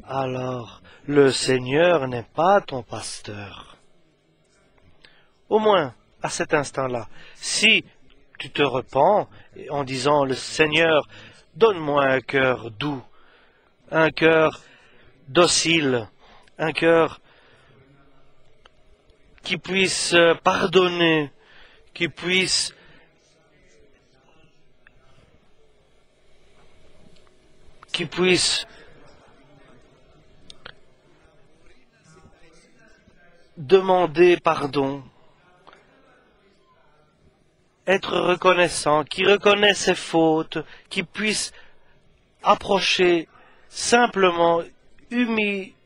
alors le Seigneur n'est pas ton pasteur. Au moins, à cet instant-là, si tu te repens en disant, le Seigneur, donne-moi un cœur doux, un cœur docile, un cœur qui puisse pardonner, qui puisse demander pardon, être reconnaissant, qui reconnaît ses fautes, qui puisse approcher simplement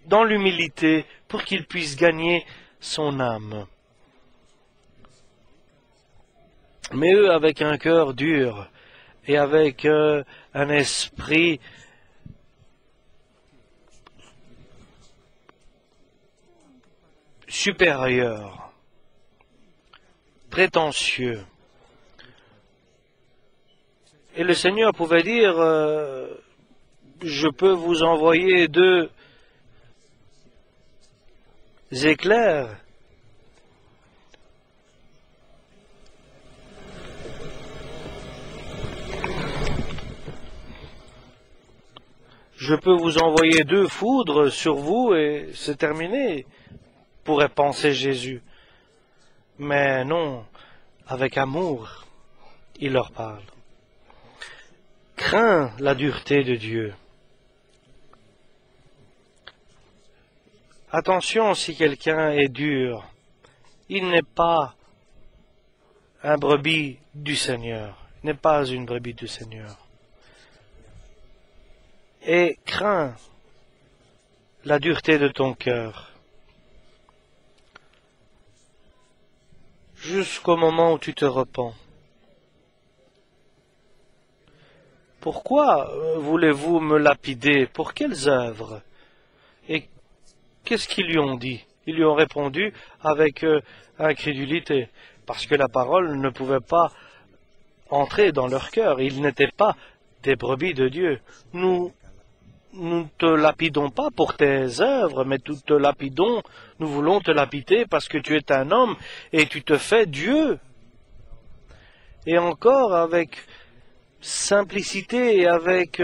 dans l'humilité pour qu'il puisse gagner son âme. Mais eux, avec un cœur dur et avec un esprit supérieur, prétentieux. Et le Seigneur pouvait dire, je peux vous envoyer 2 éclairs. Je peux vous envoyer 2 foudres sur vous et c'est terminé, pourrait penser Jésus. Mais non, avec amour, il leur parle. Crains la dureté de Dieu. Attention, si quelqu'un est dur, il n'est pas un brebis du Seigneur, il n'est pas une brebis du Seigneur. Et crains la dureté de ton cœur, jusqu'au moment où tu te repens. pourquoi voulez-vous me lapider? Pour quelles œuvres? Et qu'est-ce qu'ils lui ont dit? Ils lui ont répondu avec incrédulité, parce que la parole ne pouvait pas entrer dans leur cœur. Ils n'étaient pas des brebis de Dieu. Nous ne te lapidons pas pour tes œuvres, mais nous te lapidons, nous voulons te lapider parce que tu es un homme et tu te fais Dieu. Et encore avec simplicité et avec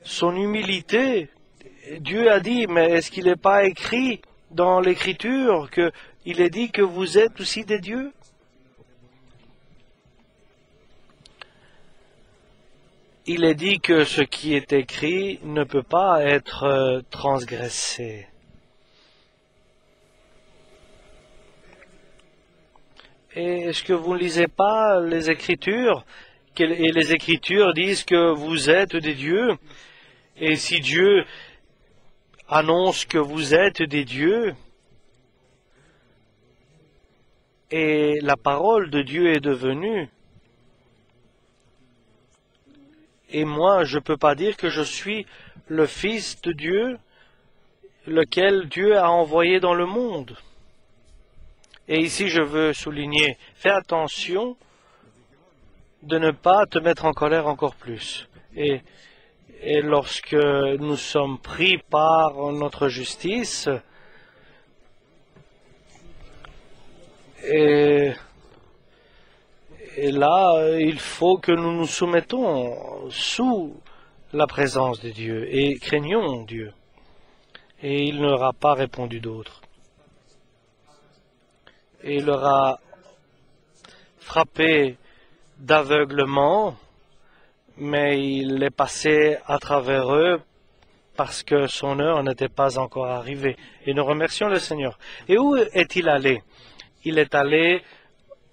son humilité, Dieu a dit, mais est-ce qu'il n'est pas écrit dans l'Écriture qu'il est dit que vous êtes aussi des dieux? Il est dit que ce qui est écrit ne peut pas être transgressé. Et est-ce que vous ne lisez pas les Écritures? Et les Écritures disent que vous êtes des dieux. Et si Dieu annonce que vous êtes des dieux, et la parole de Dieu est devenue, et moi je ne peux pas dire que je suis le Fils de Dieu, lequel Dieu a envoyé dans le monde. Et ici je veux souligner, fais attention de ne pas te mettre en colère encore plus. Et lorsque nous sommes pris par notre justice, et là, il faut que nous nous soumettons sous la présence de Dieu et craignons Dieu. Et il ne leur a pas répondu d'autre. Et il leur a frappé d'aveuglement, mais il est passé à travers eux parce que son heure n'était pas encore arrivée. Et nous remercions le Seigneur. Et où est-il allé? Il est allé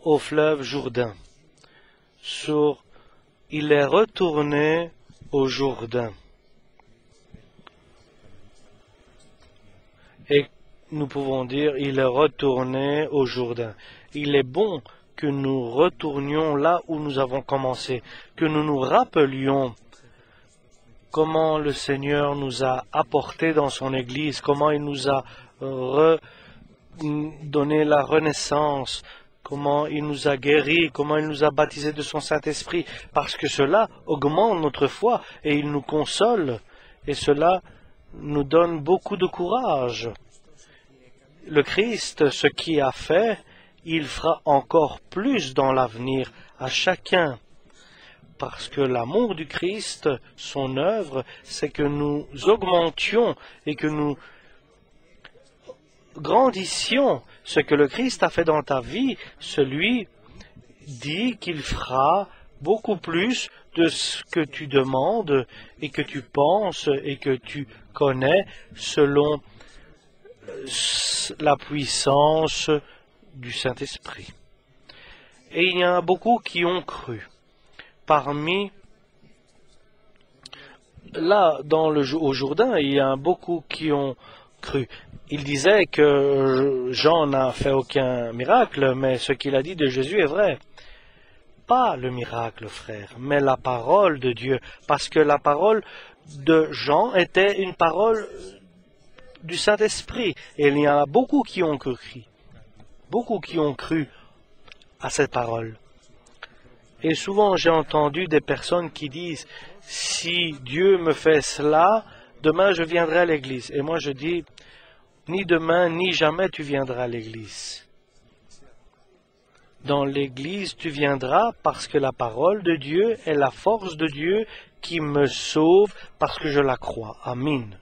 au fleuve Jourdain. Il est retourné au Jourdain. Et nous pouvons dire, il est retourné au Jourdain. Il est bon que nous retournions là où nous avons commencé, que nous nous rappelions comment le Seigneur nous a apportés dans son Église, comment il nous a donné la renaissance, comment il nous a guéris, comment il nous a baptisés de son Saint-Esprit, parce que cela augmente notre foi et il nous console, et cela nous donne beaucoup de courage. Le Christ, ce qu'il a fait, il fera encore plus dans l'avenir à chacun. Parce que l'amour du Christ, son œuvre, c'est que nous augmentions et que nous grandissions. Ce que le Christ a fait dans ta vie, celui dit qu'il fera beaucoup plus de ce que tu demandes et que tu penses et que tu connais selon la puissance du Saint-Esprit. Et il y en a beaucoup qui ont cru. Parmi, là, au Jourdain, il y a beaucoup qui ont cru. Il disait que Jean n'a fait aucun miracle, mais ce qu'il a dit de Jésus est vrai. Pas le miracle, frère, mais la parole de Dieu, parce que la parole de Jean était une parole du Saint-Esprit, et il y en a beaucoup qui ont cru. Beaucoup qui ont cru à cette parole. Et souvent j'ai entendu des personnes qui disent, si Dieu me fait cela, demain je viendrai à l'église. Et moi je dis, ni demain ni jamais tu viendras à l'église. Dans l'église tu viendras parce que la parole de Dieu est la force de Dieu qui me sauve parce que je la crois. Amen.